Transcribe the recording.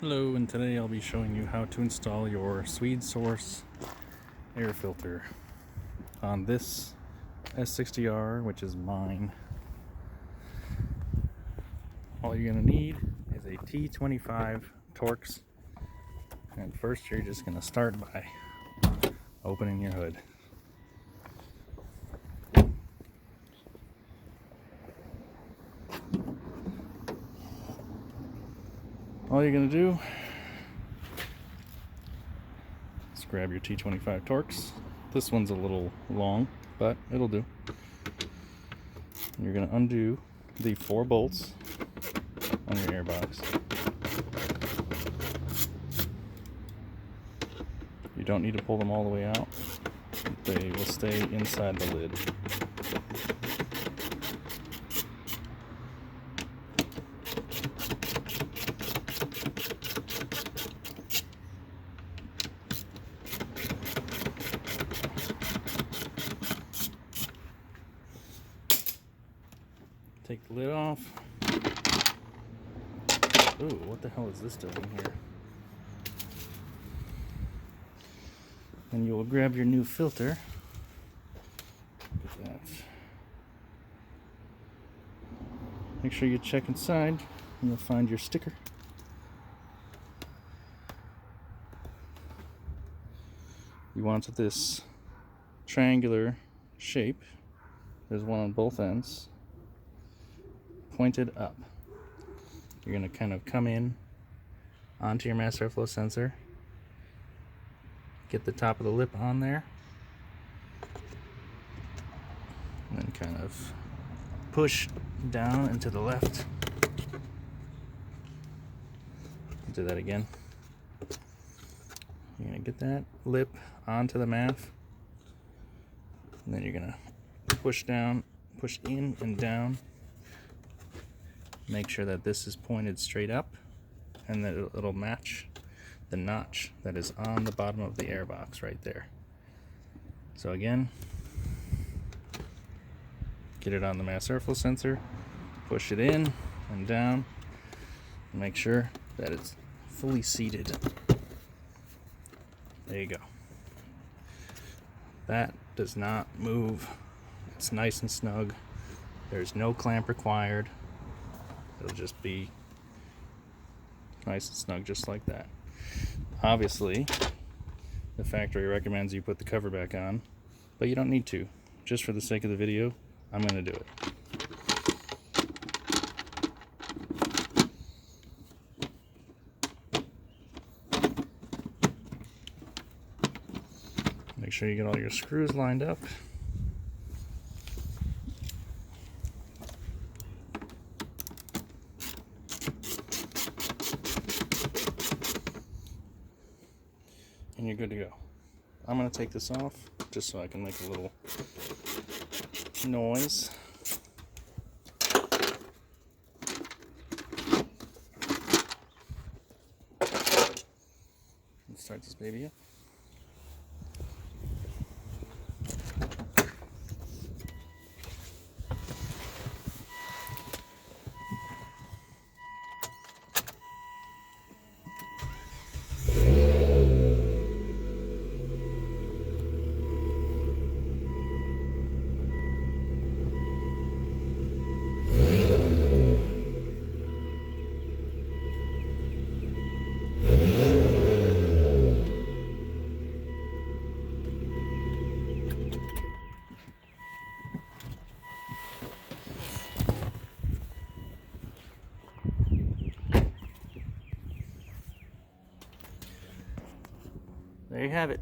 Hello, and today I'll be showing you how to install your SwedeSource air filter on this S60R, which is mine. All you're going to need is a T25 Torx, and first you're just going to start by opening your hood. All you're going to do is grab your T25 Torx. This one's a little long, but it'll do. You're going to undo the 4 bolts on your airbox. You don't need to pull them all the way out. They will stay inside the lid. Take the lid off. Ooh, what the hell is this doing here? Then you will grab your new filter. Look at that. Make sure you check inside and you'll find your sticker. You want this triangular shape. There's one on both ends. Pointed up. You're going to kind of come in onto your mass airflow sensor, get the top of the lip on there, and then kind of push down and to the left. Do that again. You're going to get that lip onto the MAF, and then you're going to push down, push in and down. Make sure that this is pointed straight up and that it'll match the notch that is on the bottom of the airbox right there. So again, get it on the mass airflow sensor, push it in and down, and make sure that it's fully seated. There you go. That does not move. It's nice and snug. There's no clamp required. It'll just be nice and snug just like that. Obviously, the factory recommends you put the cover back on, but you don't need to. Just for the sake of the video, I'm going to do it. Make sure you get all your screws lined up. And you're good to go. I'm going to take this off just so I can make a little noise. Let's start this baby up. There you have it.